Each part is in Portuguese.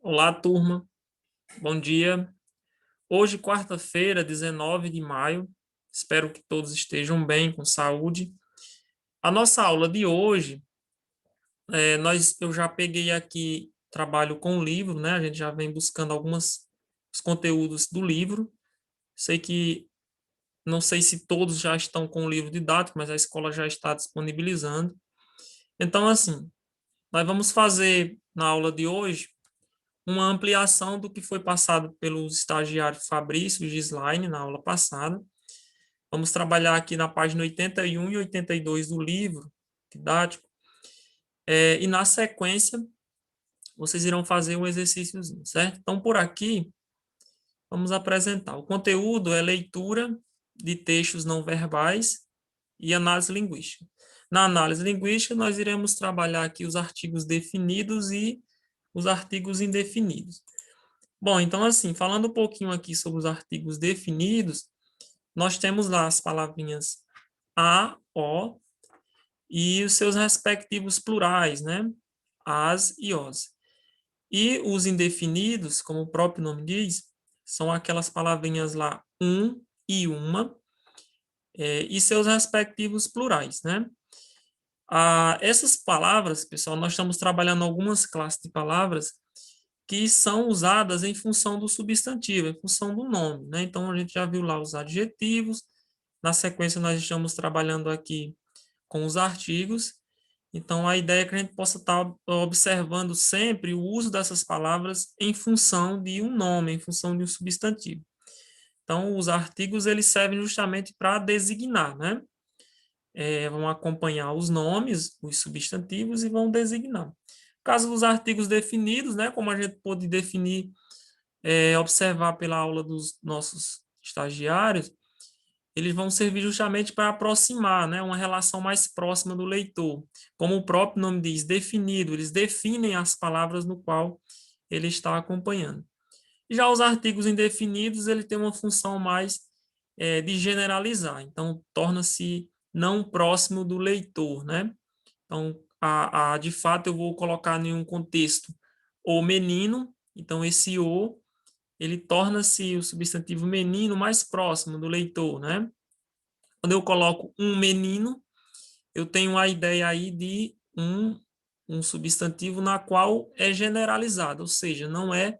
Olá, turma. Bom dia. Hoje, quarta-feira, 19 de maio. Espero que todos estejam bem, com saúde. A nossa aula de hoje, eu já peguei aqui trabalho com o livro, né? A gente já vem buscando os conteúdos do livro. Não sei se todos já estão com o livro didático, mas a escola já está disponibilizando. Então, assim, nós vamos fazer na aula de hoje uma ampliação do que foi passado pelos estagiários Fabrício e Gislaine na aula passada. Vamos trabalhar aqui na página 81 e 82 do livro didático, e na sequência vocês irão fazer um exercíciozinho, certo? Então, por aqui, vamos apresentar. O conteúdo é leitura de textos não verbais e análise linguística. Na análise linguística, nós iremos trabalhar aqui os artigos definidos e os artigos indefinidos. Bom, então, assim, falando um pouquinho aqui sobre os artigos definidos, nós temos lá as palavrinhas a, o e os seus respectivos plurais, né? As e os. E os indefinidos, como o próprio nome diz, são aquelas palavrinhas lá um e uma, e seus respectivos plurais, né? Essas palavras, pessoal, nós estamos trabalhando algumas classes de palavras que são usadas em função do substantivo, em função do nome, né? Então, a gente já viu lá os adjetivos, na sequência nós estamos trabalhando aqui com os artigos, então a ideia é que a gente possa estar observando sempre o uso dessas palavras em função de um nome, em função de um substantivo. Então, os artigos, eles servem justamente para designar, né? Vão acompanhar os nomes, os substantivos e vão designar. No caso dos artigos definidos, né, como a gente pôde definir, observar pela aula dos nossos estagiários, eles vão servir justamente para aproximar, né, uma relação mais próxima do leitor. Como o próprio nome diz, definido, eles definem as palavras no qual ele está acompanhando. Já os artigos indefinidos, ele tem uma função mais de generalizar, então torna-se não próximo do leitor, né? Então, de fato, eu vou colocar em um contexto o menino, então esse o, ele torna-se o substantivo menino mais próximo do leitor, né? Quando eu coloco um menino, eu tenho a ideia aí de um substantivo na qual é generalizado, ou seja, não é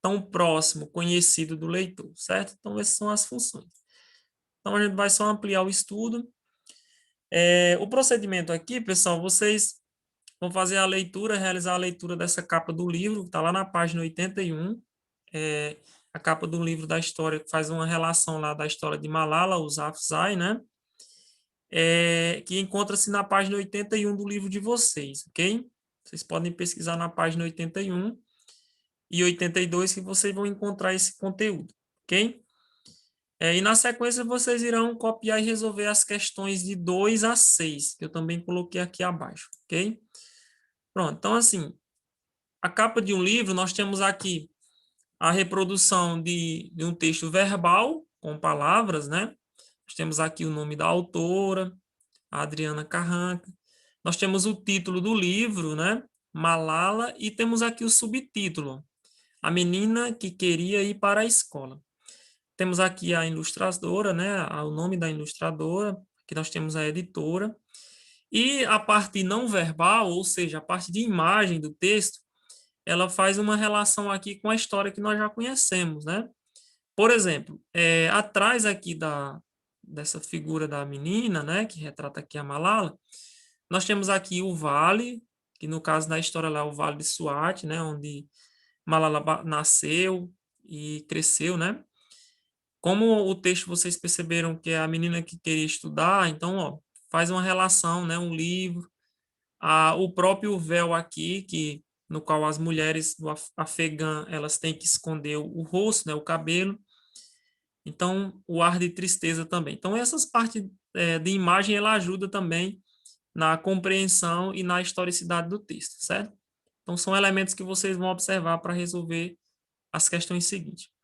tão próximo, conhecido do leitor, certo? Então, essas são as funções. Então, a gente vai só ampliar o estudo. O procedimento aqui, pessoal, vocês vão fazer a leitura, realizar a leitura dessa capa do livro, está lá na página 81, a capa do livro da história, que faz uma relação lá da história de Malala Yousafzai, né? Que encontra-se na página 81 do livro de vocês, ok? Vocês podem pesquisar na página 81 e 82 que vocês vão encontrar esse conteúdo, ok? E na sequência vocês irão copiar e resolver as questões de 2 a 6, que eu também coloquei aqui abaixo, ok? Pronto, então assim, a capa de um livro, nós temos aqui a reprodução de um texto verbal, com palavras, né? Nós temos aqui o nome da autora, a Adriana Carranca. Nós temos o título do livro, né? Malala, e temos aqui o subtítulo, A Menina que Queria Ir para a Escola. Temos aqui a ilustradora, né? O nome da ilustradora, aqui nós temos a editora. E a parte não verbal, ou seja, a parte de imagem do texto, ela faz uma relação aqui com a história que nós já conhecemos, né? Por exemplo, atrás aqui dessa figura da menina, né, que retrata aqui a Malala, nós temos aqui o vale, que no caso da história lá é o Vale de Swat, né, onde Malala nasceu e cresceu, né? Como o texto vocês perceberam que é a menina que queria estudar, então, ó, faz uma relação, né, um livro, o próprio véu aqui, que no qual as mulheres do Afegã, elas têm que esconder o rosto, né, o cabelo. Então, o ar de tristeza também. Então, essas partes de imagem, ela ajuda também na compreensão e na historicidade do texto, certo? Então, são elementos que vocês vão observar para resolver as questões seguintes.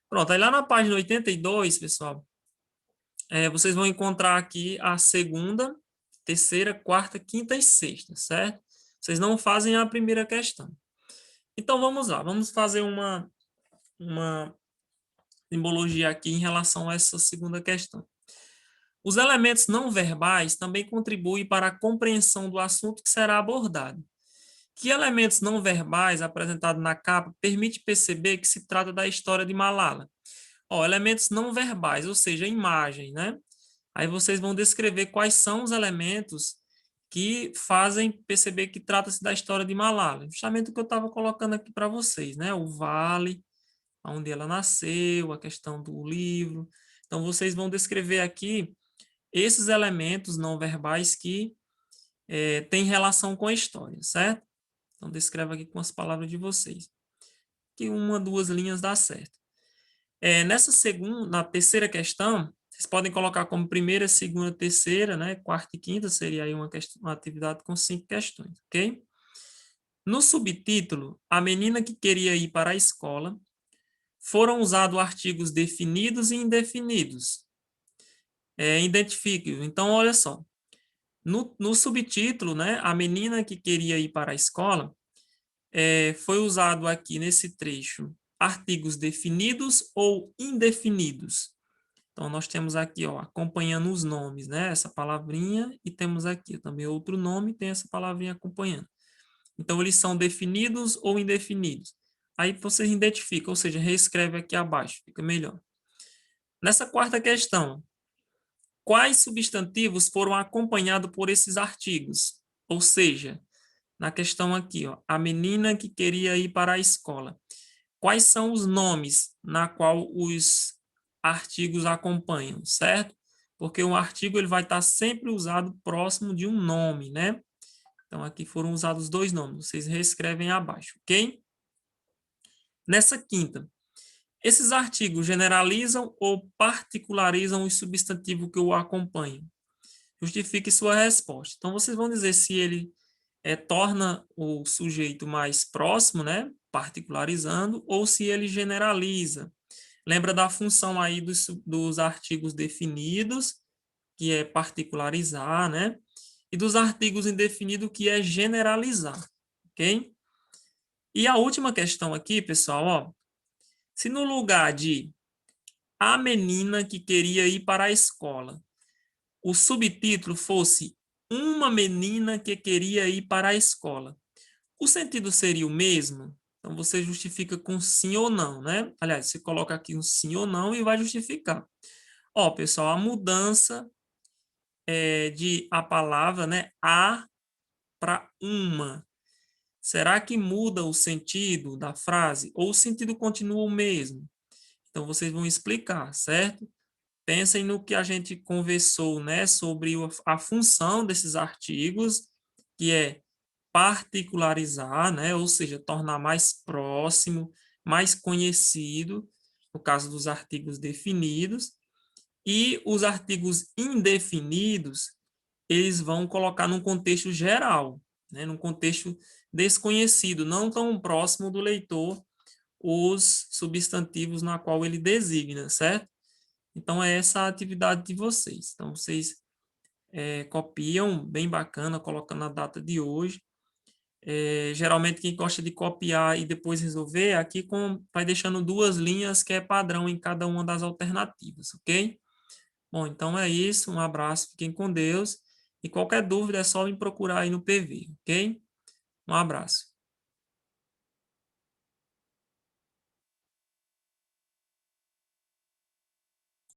Pronto, aí lá na página 82, pessoal, vocês vão encontrar aqui a segunda, terceira, quarta, quinta e sexta, certo? Vocês não fazem a primeira questão. Então, vamos lá. Vamos fazer uma simbologia aqui em relação a essa segunda questão. Os elementos não verbais também contribuem para a compreensão do assunto que será abordado. Que elementos não verbais apresentados na capa permite perceber que se trata da história de Malala? Ó, elementos não verbais, ou seja, imagem, né? Aí vocês vão descrever quais são os elementos que fazem perceber que trata-se da história de Malala. Justamente o que eu estava colocando aqui para vocês, né? O vale, onde ela nasceu, a questão do livro. Então, vocês vão descrever aqui esses elementos não verbais que têm relação com a história, certo? Então, descreva aqui com as palavras de vocês. Que uma, duas linhas dá certo. Na terceira questão, vocês podem colocar como primeira, segunda, terceira, né? Quarta e quinta seria aí uma atividade com 5 questões, ok? No subtítulo, a menina que queria ir para a escola, foram usados artigos definidos e indefinidos. Identifique-os. Então, olha só. No subtítulo, né? A menina que queria ir para a escola, foi usado aqui nesse trecho artigos definidos ou indefinidos. Então, nós temos aqui, ó, acompanhando os nomes, né? Essa palavrinha, e temos aqui também outro nome, tem essa palavrinha acompanhando. Então, eles são definidos ou indefinidos. Aí vocês identificam, ou seja, reescreve aqui abaixo, fica melhor. Nessa quarta questão, quais substantivos foram acompanhados por esses artigos? Ou seja, na questão aqui, ó, a menina que queria ir para a escola. Quais são os nomes na qual os artigos acompanham, certo? Porque um artigo ele vai estar sempre usado próximo de um nome, né? Então, aqui foram usados 2 nomes. Vocês reescrevem abaixo, ok? Nessa quinta, esses artigos generalizam ou particularizam o substantivo que o acompanham? Justifique sua resposta. Então, vocês vão dizer se ele torna o sujeito mais próximo, né? Particularizando, ou se ele generaliza. Lembra da função aí dos artigos definidos, que é particularizar, né? E dos artigos indefinidos, que é generalizar, ok? E a última questão aqui, pessoal, ó, se no lugar de a menina que queria ir para a escola, o subtítulo fosse uma menina que queria ir para a escola, o sentido seria o mesmo? Então, você justifica com sim ou não, né? Aliás, você coloca aqui um sim ou não e vai justificar. Ó, pessoal, a mudança de a palavra, né, a para uma. Será que muda o sentido da frase ou o sentido continua o mesmo? Então, vocês vão explicar, certo? Pensem no que a gente conversou, né, sobre a função desses artigos, que é particularizar, né, ou seja, tornar mais próximo, mais conhecido, no caso dos artigos definidos, e os artigos indefinidos, eles vão colocar num contexto geral, né, num contexto desconhecido, não tão próximo do leitor, os substantivos na qual ele designa, certo? Então, é essa a atividade de vocês. Então, vocês copiam, bem bacana, colocando a data de hoje. Geralmente, quem gosta de copiar e depois resolver, aqui vai deixando 2 linhas, que é padrão em cada uma das alternativas, ok? Bom, então é isso. Um abraço, fiquem com Deus. E qualquer dúvida é só me procurar aí no PV, ok? Um abraço.